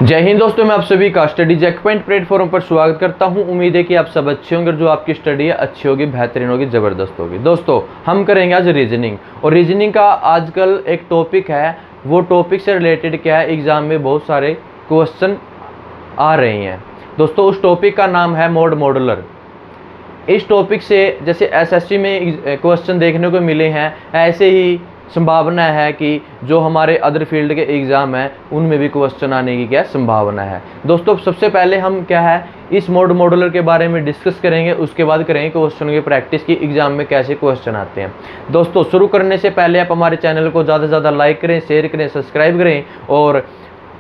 जय हिंद दोस्तों, मैं आप सभी का स्टडी जैक पॉइंट प्लेटफॉर्म पर स्वागत करता हूं। उम्मीद है कि आप सब अच्छे होंगे। जो आपकी स्टडी है अच्छी होगी, बेहतरीन होगी, ज़बरदस्त होगी। दोस्तों हम करेंगे आज रीजनिंग, और रीजनिंग का आजकल एक टॉपिक है। वो टॉपिक से रिलेटेड क्या है, एग्ज़ाम में बहुत सारे क्वेश्चन आ रहे हैं। दोस्तों उस टॉपिक का नाम है मोड मॉडुलर। इस टॉपिक से जैसे एसएससी में क्वेश्चन देखने को मिले हैं, ऐसे ही संभावना है कि जो हमारे अदर फील्ड के एग्ज़ाम हैं उनमें भी क्वेश्चन आने की क्या संभावना है। दोस्तों सबसे पहले हम क्या है इस मोड मॉडुलर के बारे में डिस्कस करेंगे, उसके बाद करेंगे क्वेश्चन की प्रैक्टिस की एग्ज़ाम में कैसे क्वेश्चन आते हैं। दोस्तों शुरू करने से पहले आप हमारे चैनल को ज़्यादा से ज़्यादा लाइक करें, शेयर करें, सब्सक्राइब करें, और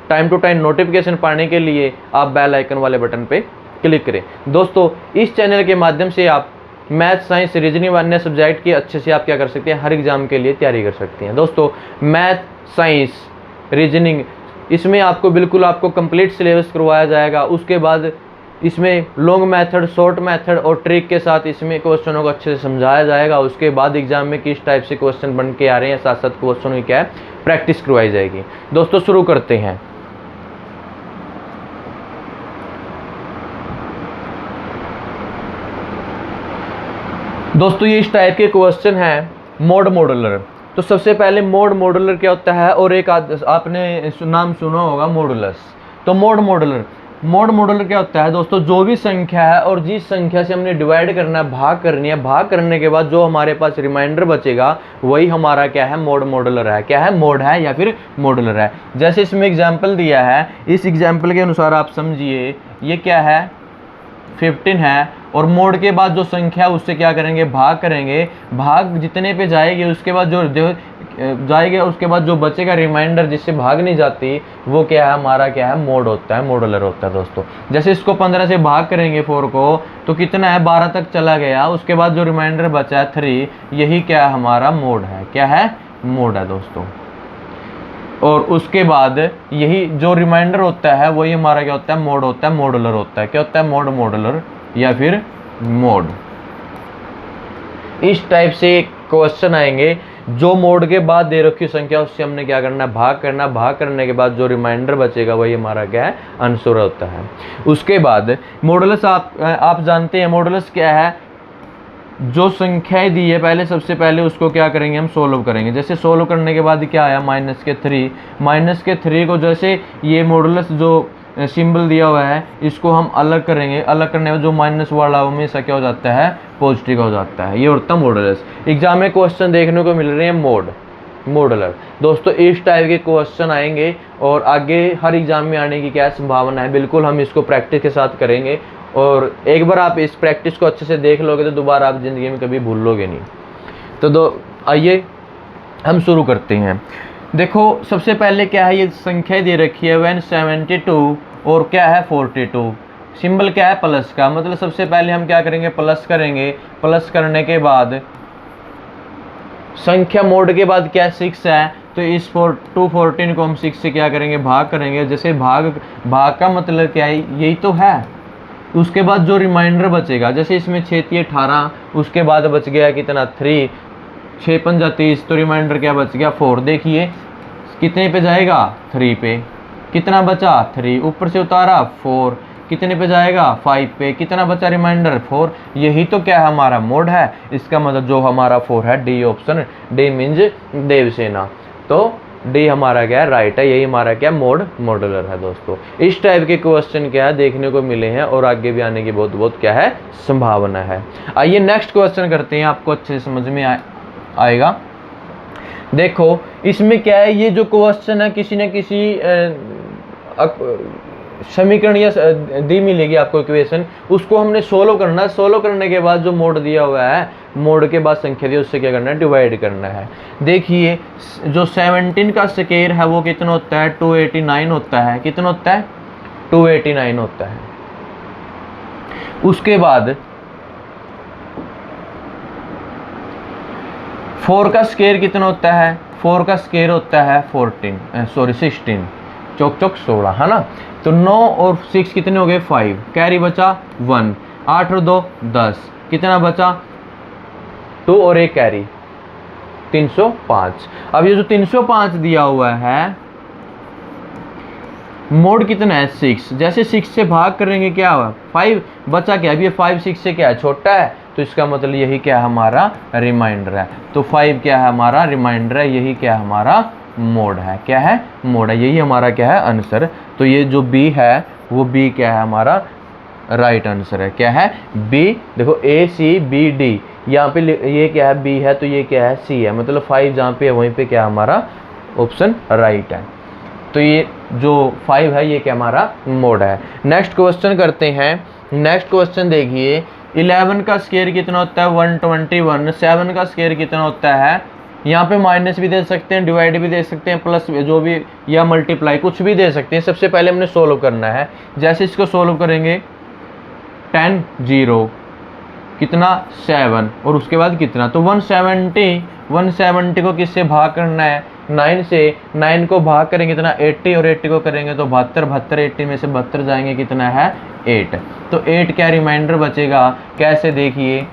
टाइम टू टाइम नोटिफिकेशन पाने के लिए आप बेल आइकन वाले बटन पर क्लिक करें। दोस्तों इस चैनल के माध्यम से आप मैथ, साइंस, रीजनिंग व अन्य सब्जेक्ट की अच्छे से आप क्या कर सकते हैं, हर एग्ज़ाम के लिए तैयारी कर सकते हैं। दोस्तों मैथ, साइंस, रीजनिंग, इसमें आपको बिल्कुल आपको कंप्लीट सिलेबस करवाया जाएगा। उसके बाद इसमें लॉन्ग मेथड, शॉर्ट मेथड और ट्रिक के साथ इसमें क्वेश्चनों को अच्छे से समझाया जाएगा। उसके बाद एग्जाम में किस टाइप से क्वेश्चन बन के आ रहे हैं, साथ साथ क्वेश्चनों की क्या है प्रैक्टिस करवाई जाएगी। दोस्तों शुरू करते हैं। दोस्तों ये इस टाइप के क्वेश्चन हैं मोड मॉडुलर। तो सबसे पहले मोड मॉडुलर क्या होता है, और एक आपने नाम सुना होगा मॉडुलस। तो मोड मॉडुलर क्या होता है दोस्तों, जो भी संख्या है और जिस संख्या से हमने डिवाइड करना है, भाग करनी है, भाग करने के बाद जो हमारे पास रिमाइंडर बचेगा वही हमारा क्या है मोड मॉडुलर है। क्या है, मोड है या फिर मॉडुलर है। जैसे इसमें एग्जाम्पल दिया है, इस एग्जाम्पल के अनुसार आप समझिए ये क्या है 15 है, और मोड के बाद जो संख्या उससे क्या करेंगे, भाग करेंगे। भाग जितने पे जाएगी उसके बाद जो जाएगा, उसके बाद जो बचेगा रिमाइंडर जिससे भाग नहीं जाती, वो क्या है हमारा क्या है मोड होता है, मॉडुलर होता है। दोस्तों जैसे इसको 15 से भाग करेंगे 4 को, तो कितना है 12 तक चला गया। उसके बाद जो रिमाइंडर बचा है 3, यही क्या है हमारा मोड है। क्या है, मोड है दोस्तों। और उसके बाद यही जो रिमाइंडर होता है वही हमारा क्या होता है, मोड होता है, मॉडुलर होता है। क्या होता है, मोड मॉडुलर या फिर मोड। इस टाइप से क्वेश्चन आएंगे, जो मोड के बाद दे रखी संख्या उससे हमने क्या करना है, भाग करना। भाग करने के बाद जो रिमाइंडर बचेगा वही हमारा क्या है, आंसर होता है। उसके बाद मॉडुलस आप जानते हैं मॉडुलस क्या है, जो संख्याएं दी है पहले सबसे पहले उसको क्या करेंगे, हम सोल्व करेंगे। जैसे सोल्व करने के बाद क्या आया -3 को, जैसे ये मॉडुलस जो सिंबल दिया हुआ है इसको हम अलग करेंगे। अलग करने में जो माइनस वाला हमेशा क्या हो जाता है, पॉजिटिव हो जाता है। ये होता है मॉडुलस। एग्जाम में क्वेश्चन देखने को मिल रहे हैं मॉडुलर। दोस्तों इस टाइप के क्वेश्चन आएंगे और आगे हर एग्जाम में आने की क्या संभावना है, बिल्कुल हम इसको प्रैक्टिस के साथ करेंगे। और एक बार आप इस प्रैक्टिस को अच्छे से देख लोगे तो दोबारा आप ज़िंदगी में कभी भूलोगे नहीं। तो आइए हम शुरू करते हैं। देखो सबसे पहले क्या है, ये संख्या दे रखी है 172 और क्या है 42। सिंबल क्या है, प्लस का। मतलब सबसे पहले हम क्या करेंगे, प्लस करेंगे। प्लस करने के बाद संख्या मोड के बाद क्या 6 है, तो इस 214 को हम 6 से क्या करेंगे, भाग करेंगे। जैसे भाग का मतलब क्या है, यही तो है। उसके बाद जो रिमाइंडर बचेगा, जैसे इसमें 6 × 18, उसके बाद बच गया कितना 3, 6 × 5 = 30, तो रिमाइंडर क्या बच गया 4। देखिए कितने पे जाएगा, 3 पे। कितना बचा 3, ऊपर से उतारा 4, कितने पे जाएगा 5 पे। कितना बचा रिमाइंडर 4। यही तो क्या हमारा मोड है। इसका मतलब जो हमारा 4 है, D option, D means Devsena. तो डी हमारा क्या है, राइट है। यही हमारा क्या मोड मॉडुलर है। दोस्तों इस टाइप के क्वेश्चन क्या है देखने को मिले हैं और आगे भी आने की बहुत क्या है संभावना है। आइए नेक्स्ट क्वेश्चन करते हैं, आपको अच्छे से समझ में आएगा। देखो इसमें क्या है, ये जो क्वेश्चन है किसी न किसी समीकरण या दी मिलेगी आपको इक्वेशन, उसको हमने सोल्व करना है। सोल्व करने के बाद जो मोड दिया हुआ है, मोड के बाद संख्या दी उससे क्या करना है, डिवाइड करना है। देखिए जो 17 का स्क्वायर है वो कितना होता है, 289 होता है। कितना होता है, 289 होता है। उसके बाद 4 का स्क्वायर कितना होता है, 4 का स्क्वायर होता है 16, चौक 16 है ना। तो 9 और 6 कितने हो गए, 5, कैरी बचा 1, 8 और 2 10, कितना बचा 2 और 1 कैरी 305। अब ये जो 305 दिया हुआ है मोड कितना है 6, जैसे 6 से भाग करेंगे क्या हुआ 5 बचा क्या, अभी ये 5 6 से क्या है छोटा है, तो इसका मतलब यही क्या है हमारा रिमाइंडर है। तो 5 क्या है हमारा रिमाइंडर है, यही क्या है हमारा मोड है, क्या है मोड है, यही हमारा क्या है आंसर। तो ये जो बी है वो बी क्या है हमारा राइट आंसर है, क्या है बी। देखो ए सी बी डी, यहाँ पे ये क्या है बी है तो ये क्या है सी है, मतलब 5 जहाँ पे है वहीं पे क्या हमारा ऑप्शन राइट है। तो ये जो 5 है ये क्या हमारा मोड है। नेक्स्ट क्वेश्चन करते हैं। नेक्स्ट क्वेश्चन देखिए 11 का स्क्वायर कितना होता है 121, 7 का स्क्वायर कितना होता है, यहाँ पे माइनस भी दे सकते हैं, डिवाइड भी दे सकते हैं, प्लस जो भी या मल्टीप्लाई कुछ भी दे सकते हैं। सबसे पहले हमने सोल्व करना है। जैसे इसको सोल्व करेंगे 10 0 कितना 7 और उसके बाद कितना, तो 170 को किससे भाग करना है 9 से, 9 को भाग करेंगे कितना 80 और 80 को करेंगे तो 72, 72 80 में से 72 जाएंगे कितना है 8। तो 8 क्या रिमाइंडर बचेगा, कैसे देखिए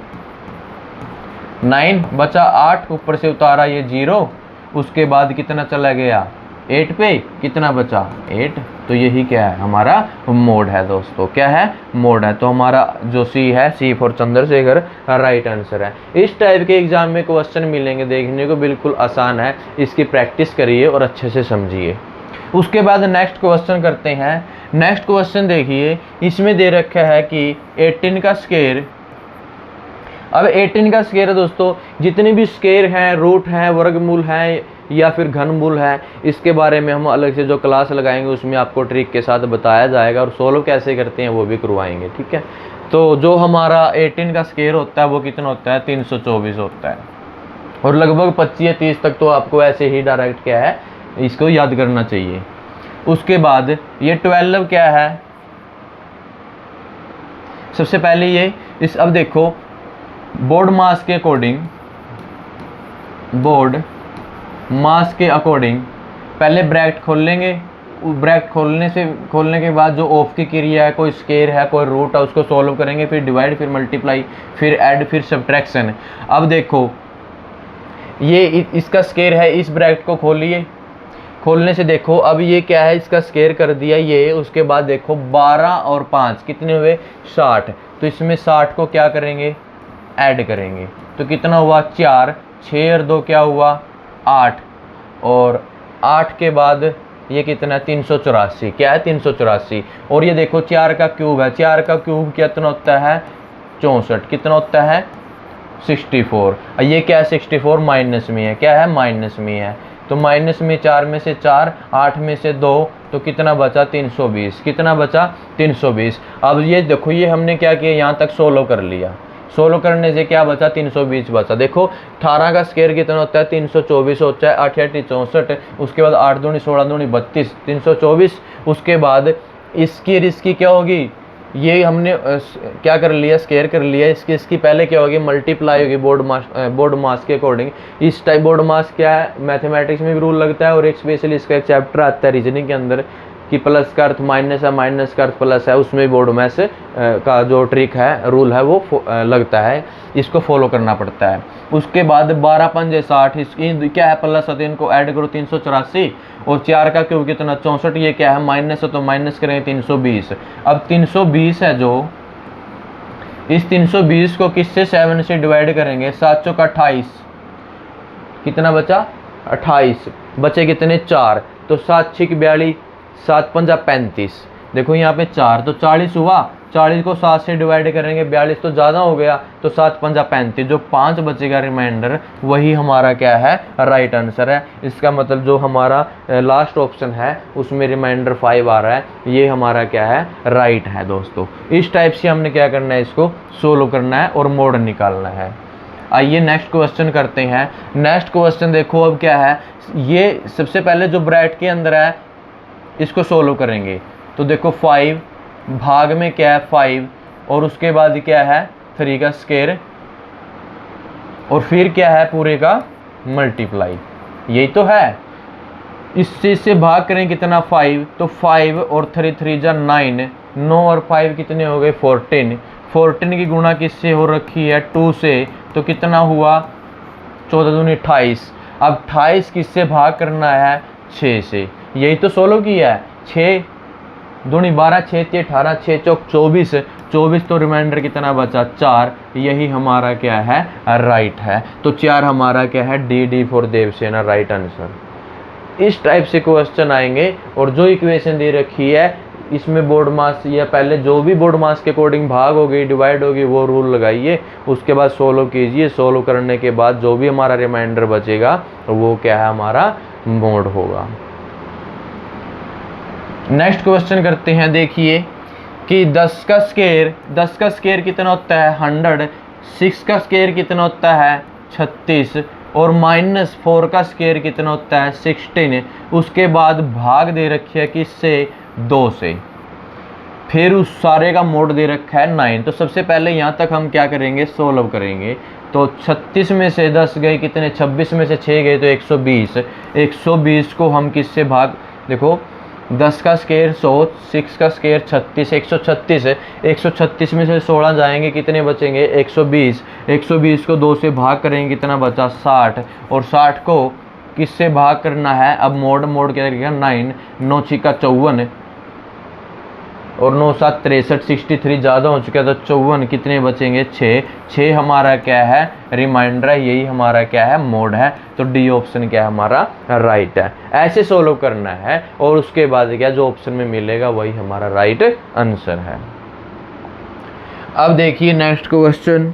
9 बचा 8 ऊपर से उतारा ये 0, उसके बाद कितना चला गया 8 पे कितना बचा 8। तो यही क्या है हमारा मोड है दोस्तों, क्या है मोड है। तो हमारा जो सी है सी फॉर चंद्रशेखर राइट आंसर है। इस टाइप के एग्जाम में क्वेश्चन मिलेंगे देखने को, बिल्कुल आसान है, इसकी प्रैक्टिस करिए और अच्छे से समझिए। उसके बाद नेक्स्ट क्वेश्चन करते हैं। नेक्स्ट क्वेश्चन देखिए, इसमें दे रखा है कि 18 का स्क्वायर। अब 18 का स्क्वायर है दोस्तों, जितने भी स्क्वायर हैं, रूट हैं, वर्गमूल हैं या फिर घनमूल है, इसके बारे में हम अलग से जो क्लास लगाएंगे उसमें आपको ट्रिक के साथ बताया जाएगा और सोल्व कैसे करते हैं वो भी करवाएंगे, ठीक है। तो जो हमारा 18 का स्क्वायर होता है वो कितना होता है 324 होता है, और लगभग 25 या 30 तक तो आपको ऐसे ही डायरेक्ट क्या है इसको याद करना चाहिए। उसके बाद ये 12 क्या है, सबसे पहले ये इस अब देखो बोर्ड मास के अकॉर्डिंग, बोर्ड मास के अकॉर्डिंग पहले ब्रैकेट खोल लेंगे, ब्रैकेट खोलने के बाद जो ऑफ की क्रिया है, कोई स्क्वायर है कोई रूट है, उसको सॉल्व करेंगे, फिर डिवाइड, फिर मल्टीप्लाई, फिर ऐड, फिर सब्ट्रैक्शन। अब देखो ये इसका स्क्वायर है, इस ब्रैकेट को खोलिए, खोलने से देखो अब ये क्या है इसका स्क्वायर कर दिया ये। उसके बाद देखो 12 और 5 कितने हुए 60, तो इसमें 60 को क्या करेंगे ऐड करेंगे, तो कितना हुआ 4, 6 और 2 क्या हुआ 8, और 8 के बाद ये कितना 384, क्या है 384। और ये देखो 4 का क्यूब है, 4 का क्यूब कितना होता है 64, कितना होता है 64। ये क्या है 64 माइनस में है, क्या है माइनस में है, तो माइनस में 4 में से 4, 8 में से 2, तो कितना बचा 320, कितना बचा 320। अब ये देखो ये हमने क्या किया यहाँ तक सोल्व कर लिया, सोल्व करने से क्या बचा 320 बचा। देखो 18 का स्क्वायर कितना होता है 324 होता है, 8 8 64, उसके बाद 8 दूनी 16 दूनी 32, 324। उसके बाद इसकी और इसकी क्या होगी, ये हमने क्या कर लिया स्क्वायर कर लिया, इसकी पहले क्या होगी मल्टीप्लाई होगी बोर्ड मास के अकॉर्डिंग। इस टाइप बोर्ड मास क्या है मैथमेटिक्स में भी रूल लगता है, और एक स्पेशली इसका एक चैप्टर आता है रीजनिंग के अंदर कि प्लस का अर्थ माइनस है, माइनस का अर्थ प्लस है, उसमें बोर्ड मास का जो ट्रिक है रूल है वो लगता है, इसको फॉलो करना पड़ता है। उसके बाद 12 पंजे 60, इसकी क्या है प्लस है तो इनको ऐड करो 384, और 4 का क्यूब कितना 64, ये क्या है माइनस है तो माइनस करेंगे 320। अब 320 है जो, इस 320 को किससे 7 से डिवाइड करेंगे, 7 चौका 28, कितना बचा 28, बचे कितने 4, तो 7 6 42, 7 पंजा 35, देखो यहाँ पे 4 तो 40 हुआ, 40 को 7 से डिवाइड करेंगे 42 तो ज़्यादा हो गया, तो 7 पंजा 35, जो 5 बचेगा रिमाइंडर वही हमारा क्या है राइट आंसर है। इसका मतलब जो हमारा लास्ट ऑप्शन है उसमें रिमाइंडर 5 आ रहा है, ये हमारा क्या है राइट है दोस्तों। इस टाइप से हमने क्या करना है इसको सोल्व करना है और मोड निकालना है। आइए नेक्स्ट क्वेश्चन करते हैं। नेक्स्ट क्वेश्चन देखो अब क्या है, ये सबसे पहले जो ब्रैकेट के अंदर है इसको सोल्व करेंगे, तो देखो 5 भाग में क्या है 5, और उसके बाद क्या है 3 का स्क्वायर, और फिर क्या है पूरे का मल्टीप्लाई, यही तो है। इस चीज़ से भाग करें कितना 5, तो 5 और 3 3 जा 9, 9 और 5 कितने हो गए 14, 14 की गुणा किससे हो रखी है 2 से, तो कितना हुआ 14 दूनी 28। अब 28 किससे भाग करना है 6 से, यही तो सोल्व किया है, 6 दूनी 12, 6 3 18, 6 चौक 24, 24 तो रिमाइंडर कितना बचा 4, यही हमारा क्या है राइट है। तो 4 हमारा क्या है D for Devsena right answer. इस टाइप से क्वेश्चन आएंगे और जो इक्वेशन दे रखी है इसमें बोर्ड मास या पहले जो भी बोर्ड मास के अकॉर्डिंग भाग होगी डिवाइड होगी वो रूल लगाइए, उसके बाद सोल्व कीजिए। सोल्व करने के बाद जो भी हमारा रिमाइंडर बचेगा वो क्या है हमारा मोड होगा। नेक्स्ट क्वेश्चन करते हैं। देखिए कि 10 का स्क्वायर कितना होता है 100, 6 का स्क्वायर कितना होता है 36 और -4 का स्क्वायर कितना होता है 16। उसके बाद भाग दे रखी है किससे 2 से, फिर उस सारे का मोड दे रखा है 9। तो सबसे पहले यहाँ तक हम क्या करेंगे सोल्व करेंगे। तो 36 में से 10 गए कितने, 26 में से 6 गए तो 120। 120 को हम किससे भाग, देखो 10 का स्क्वायर 100, 6 का स्क्वायर 36, 136 है। 136 में से 16 जाएंगे कितने बचेंगे 120। 120 को 2 से भाग करेंगे कितना बचा 60 और 60 को किससे भाग करना है अब मोड क्या करेगा 9, 9 छिका 54 और 9 7 63, 63 ज़्यादा हो चुका है तो 54 कितने बचेंगे 6। 6 हमारा क्या है रिमाइंडर है, यही हमारा क्या है मोड है। तो डी ऑप्शन क्या है हमारा राइट है। ऐसे सोल्व करना है और उसके बाद क्या जो ऑप्शन में मिलेगा वही हमारा राइट आंसर है। अब देखिए नेक्स्ट क्वेश्चन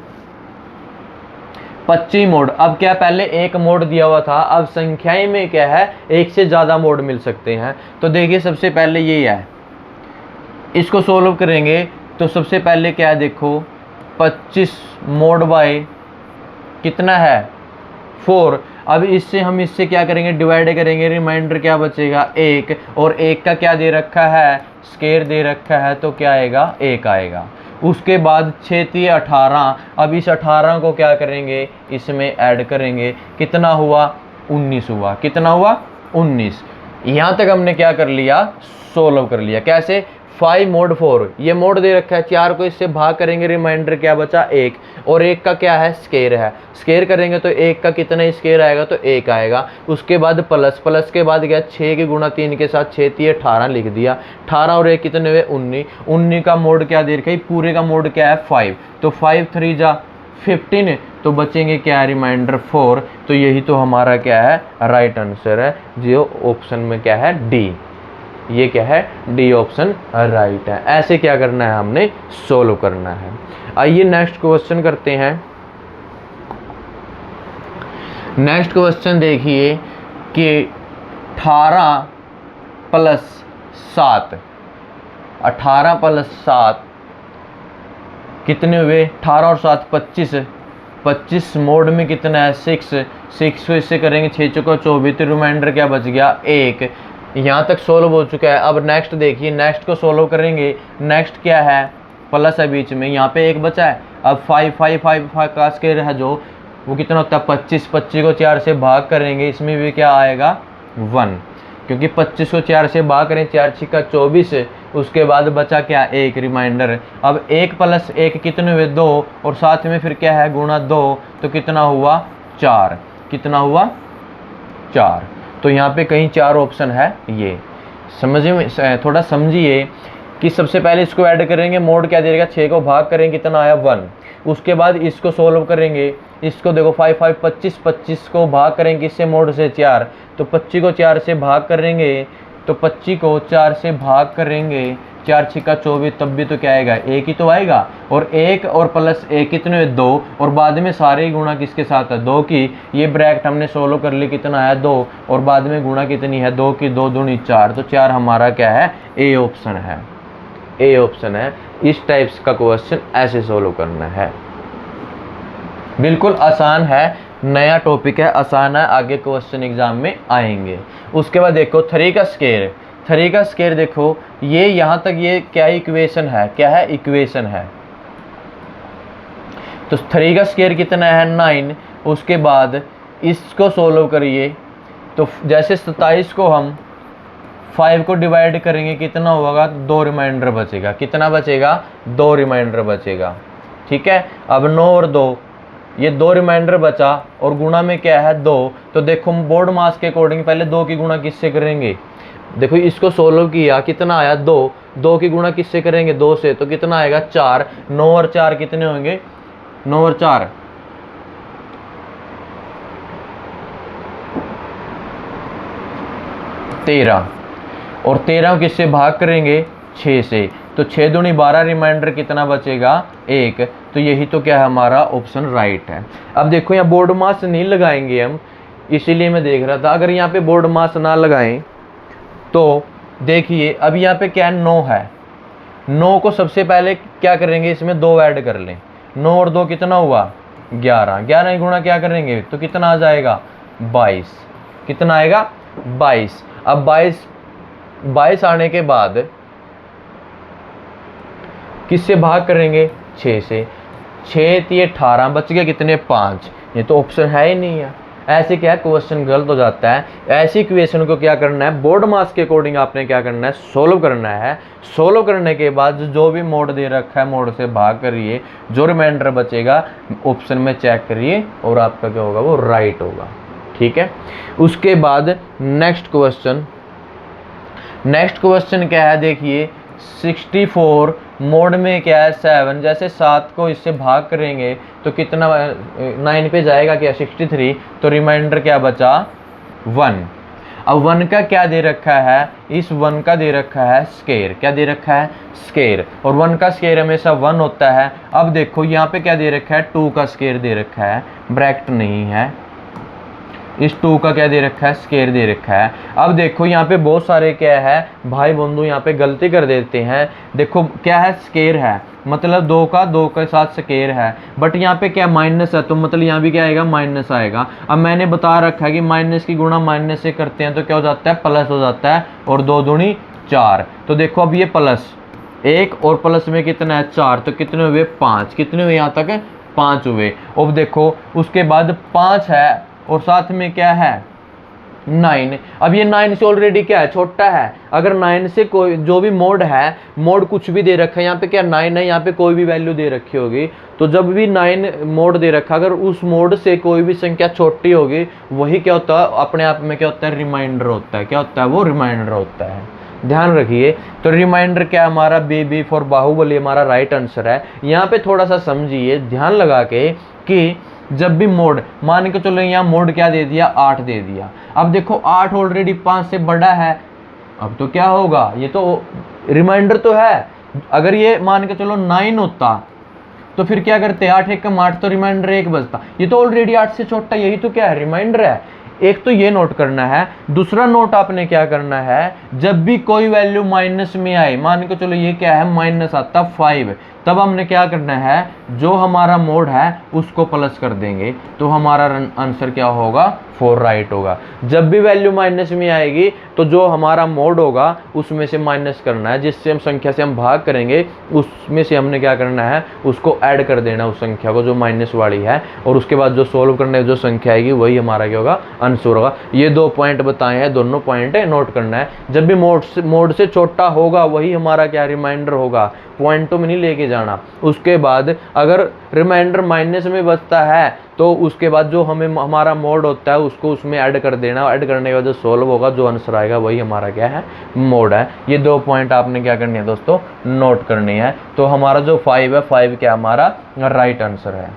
25 मोड। अब क्या पहले एक मोड दिया हुआ था, अब संख्याएं में क्या है एक से ज़्यादा मोड मिल सकते हैं। तो देखिए सबसे पहले ये है, इसको सोल्व करेंगे तो सबसे पहले क्या है देखो 25 मोड बाय कितना है 4। अब इससे हम इससे क्या करेंगे डिवाइड करेंगे, रिमाइंडर क्या बचेगा 1 और 1 का क्या दे रखा है स्क्वायर दे रखा है तो क्या आएगा 1 आएगा। उसके बाद 6 3 18। अब इस 18 को क्या करेंगे इसमें ऐड करेंगे कितना हुआ 19 हुआ, कितना हुआ 19। यहाँ तक हमने क्या कर लिया सोल्व कर लिया। कैसे 5 मोड 4, ये मोड दे रखा है 4 को इससे भाग करेंगे रिमाइंडर क्या बचा 1 और 1 का क्या है स्क्वायर है, स्क्वायर करेंगे तो 1 का कितना स्क्वायर आएगा तो 1 आएगा। उसके बाद प्लस के बाद क्या 6 के गुणा 3 के साथ 6 3 18 लिख दिया। 18 और 1 कितने हुए 19। 19 का मोड क्या दे रखा है पूरे का मोड क्या है 5, तो 5 3 जा 15 तो बचेंगे क्या है रिमाइंडर 4। तो यही तो हमारा क्या है राइट आंसर है, जो ऑप्शन में क्या है डी, ये क्या है डी ऑप्शन राइट है। ऐसे क्या करना है हमने सोल्व करना है। आइए नेक्स्ट क्वेश्चन करते हैं। नेक्स्ट क्वेश्चन देखिए कि 18 प्लस 7, 18 प्लस 7 कितने हुए 18 और 7 25, 25 मोड में कितना है 6, 6 को इससे करेंगे 6 चौका 24 तो रिमाइंडर क्या बच गया 1। यहाँ तक सोल्व हो चुका है। अब नेक्स्ट देखिए, नेक्स्ट को सोल्व करेंगे। नेक्स्ट क्या है प्लस है बीच में, यहाँ पे 1 बचा है। अब 5 का स्क्वायर है जो वो कितना होता है 25, 25 को 4 से भाग करेंगे इसमें भी क्या आएगा 1, क्योंकि 25 को 4 से भाग करें 4 छिका 24। उसके बाद बचा क्या 1 रिमाइंडर। अब 1 प्लस 1 कितने हुए 2 और साथ में फिर क्या है गुणा 2 तो कितना हुआ 4, कितना हुआ 4। तो यहाँ पे कहीं 4 ऑप्शन है, ये समझिए थोड़ा समझिए कि सबसे पहले इसको ऐड करेंगे, मोड क्या देगा 6 को भाग करेंगे कितना आया 1। उसके बाद इसको सोल्व करेंगे, इसको देखो 5 5 25, 25 को भाग करेंगे इससे मोड से 4, तो 25 को 4 से भाग करेंगे तो 25 को 4 से भाग करेंगे 4 छिका 24 तब भी तो क्या आएगा 1 ही तो आएगा। और 1 और प्लस 1 कितने हुए 2 और बाद में सारे ही गुणा किसके साथ है 2 की। ये ब्रैकेट हमने सोल्व कर ली कितना आया 2 और बाद में गुणा कितनी है 2 की, 2 दूनी 4, तो 4 हमारा क्या है ए ऑप्शन है, ए ऑप्शन है। इस टाइप्स का क्वेश्चन ऐसे सोल्व करना है। बिल्कुल आसान है, नया टॉपिक है, आसान है, आगे क्वेश्चन एग्जाम में आएंगे। उसके बाद देखो 3 का स्क्वायर, 3 का स्क्वायर देखो ये यहाँ तक ये क्या इक्वेशन है, क्या है इक्वेशन है। तो 3 का स्क्वायर कितना है 9। उसके बाद इसको सोल्व करिए तो जैसे 27 को हम 5 को डिवाइड करेंगे कितना होगा 2 रिमाइंडर बचेगा, कितना बचेगा 2 रिमाइंडर बचेगा। ठीक है, अब 9 और 2 ये 2 रिमाइंडर बचा और गुणा में क्या है 2। तो देखो बोर्ड मास के अकॉर्डिंग पहले 2 की गुणा किससे करेंगे, देखो इसको सोल्व किया, कितना आया 2, 2 की गुणा किससे करेंगे 2 से, तो कितना आएगा 4, 9 और 4 कितने होंगे, 9 और 4 13, और 13 को किससे भाग करेंगे 6 से, तो 6 दूनी 12, रिमाइंडर कितना बचेगा 1। तो यही तो क्या है हमारा ऑप्शन राइट है। अब देखो यहाँ बोर्ड मास नहीं लगाएंगे हम, इसीलिए मैं देख रहा था, अगर यहाँ पे बोर्ड मास ना लगाएं तो देखिए अब यहाँ पे क्या 9 है, 9 को सबसे पहले क्या करेंगे, इसमें 2 ऐड कर लें, 9 और 2 कितना हुआ 11, 11 की गुणा क्या करेंगे तो कितना आ जाएगा 22, कितना आएगा 22। अब 22 आने के बाद किससे भाग करेंगे 6 से, 6 ये 18, बच गया कितने 5, ये तो ऑप्शन है ही नहीं है। ऐसे क्या क्वेश्चन गलत हो जाता है। ऐसी क्वेश्चन को क्या करना है, बोर्ड मास के अकॉर्डिंग आपने क्या करना है सोल्व करना है। सोल्व करने के बाद जो भी मोड दे रखा है मोड से भाग करिए, जो रिमाइंडर बचेगा ऑप्शन में चेक करिए और आपका क्या होगा वो राइट होगा। ठीक है, उसके बाद नेक्स्ट क्वेश्चन क्या है, देखिए 64 मोड में क्या है 7, जैसे 7 को इससे भाग करेंगे तो कितना 9 पे जाएगा क्या 63, तो रिमाइंडर क्या बचा 1। अब 1 का क्या दे रखा है, इस 1 का दे रखा है स्केयर, क्या दे रखा है स्केयर, और 1 का स्केयर हमेशा 1 होता है। अब देखो यहाँ पे क्या दे रखा है 2 का स्केयर दे रखा है, ब्रैकेट नहीं है, इस 2 का क्या दे रखा है स्केयर दे रखा है। अब देखो यहाँ पे बहुत सारे क्या है भाई बंधु यहाँ पे गलती कर देते हैं। देखो क्या है स्केयर है, मतलब 2 के साथ स्केयर है, बट यहाँ पे क्या माइनस है, तो मतलब यहाँ भी क्या आएगा माइनस आएगा। अब मैंने बता रखा है कि माइनस की गुणा माइनस से करते हैं तो क्या हो जाता है प्लस हो जाता है, और 2 दूनी 4। तो देखो अब ये प्लस 1 और प्लस में कितना है 4, तो कितने हुए 5, कितने हुए यहाँ तक 5 हुए। अब देखो उसके बाद 5 है और साथ में क्या है 9। अब ये 9 से ऑलरेडी क्या है छोटा है, अगर 9 से कोई जो भी मोड है, मोड कुछ भी दे रखा है, यहाँ पे क्या 9 है, यहाँ पे कोई भी वैल्यू दे रखी होगी, तो जब भी 9 मोड दे रखा, अगर उस मोड से कोई भी संख्या छोटी होगी वही क्या होता है अपने आप में क्या होता है रिमाइंडर होता है, क्या होता है वो रिमाइंडर होता है। ध्यान रखिए, तो रिमाइंडर क्या हमारा बी फॉर बाहुबली हमारा राइट आंसर है। यहाँ पे थोड़ा सा समझिए ध्यान लगा के कि जब भी मोड मान के चलो यहाँ मोड क्या दे दिया 8 दे दिया, अब देखो 8 ऑलरेडी 5 से बड़ा है, अब तो क्या होगा ये तो रिमाइंडर तो है। अगर ये मान के चलो 9 होता तो फिर क्या करते 8 एकम 8, तो रिमाइंडर 1 बचता, ये तो ऑलरेडी 8 से छोटा, यही तो क्या है रिमाइंडर है। एक तो ये नोट करना है, दूसरा नोट आपने क्या करना है, जब भी कोई वैल्यू माइनस में आए, मान के चलो ये क्या है माइनस आता 5, तब हमने क्या करना है जो हमारा मोड है उसको प्लस कर देंगे, तो हमारा आंसर क्या होगा 4 राइट होगा। जब भी वैल्यू माइनस में आएगी तो जो हमारा मोड होगा उसमें से माइनस करना है, जिससे हम संख्या से हम भाग करेंगे उसमें से हमने क्या करना है उसको ऐड कर देना उस संख्या को जो माइनस वाली है, और उसके बाद जो सोल्व करने जो संख्या आएगी वही हमारा क्या होगा आंसर होगा। ये 2 पॉइंट बताए हैं, दोनों पॉइंट नोट करना है। जब भी मोड से छोटा होगा वही हमारा क्या रिमाइंडर होगा, पॉइंटों में नहीं लेके जाना। उसके बाद अगर रिमाइंडर माइनस में बचता है तो उसके बाद जो हमें हमारा मोड होता है उसको उसमें ऐड कर देना, ऐड करने के बाद जो सोल्व होगा जो आंसर आएगा वही हमारा क्या है मोड है। ये 2 पॉइंट आपने क्या करनी है दोस्तों नोट करनी है। तो हमारा जो 5 है 5 क्या हमारा राइट आंसर है।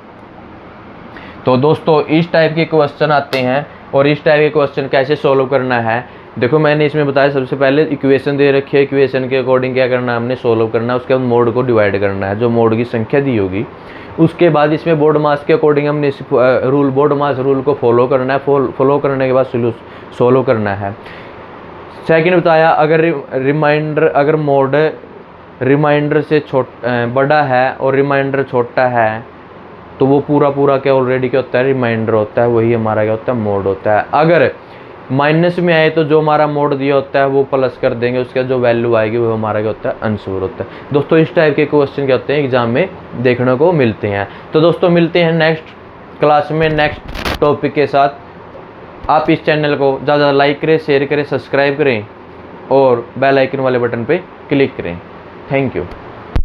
तो दोस्तों इस टाइप के क्वेश्चन आते हैं, और इस टाइप के क्वेश्चन कैसे सोल्व करना है देखो मैंने इसमें बताया। सबसे पहले इक्वेशन दे रखी है, इक्वेशन के अकॉर्डिंग क्या करना है हमने सोल्व करना है, उसके बाद मोड को डिवाइड करना है जो मोड की संख्या दी होगी। उसके बाद इसमें बोर्ड मास के अकॉर्डिंग हमने इस बोर्ड मास रूल को फॉलो करना है, फॉलो करने के बाद सोल्व करना है। सेकंड बताया अगर मोड रिमाइंडर से बड़ा है और रिमाइंडर छोटा है तो वो पूरा क्या ऑलरेडी क्या होता है रिमाइंडर होता है, वही हमारा क्या होता है मोड होता है। अगर माइनस में आए तो जो हमारा मोड दिया होता है वो प्लस कर देंगे, उसका जो वैल्यू आएगी वो हमारा क्या होता है आंसर होता है। दोस्तों इस टाइप के क्वेश्चन क्या होते हैं एग्जाम में देखने को मिलते हैं। तो दोस्तों मिलते हैं नेक्स्ट क्लास में नेक्स्ट टॉपिक के साथ। आप इस चैनल को ज़्यादा लाइक करें, शेयर करें, सब्सक्राइब करें और बेल आइकन वाले बटन पर क्लिक करें। Thank you.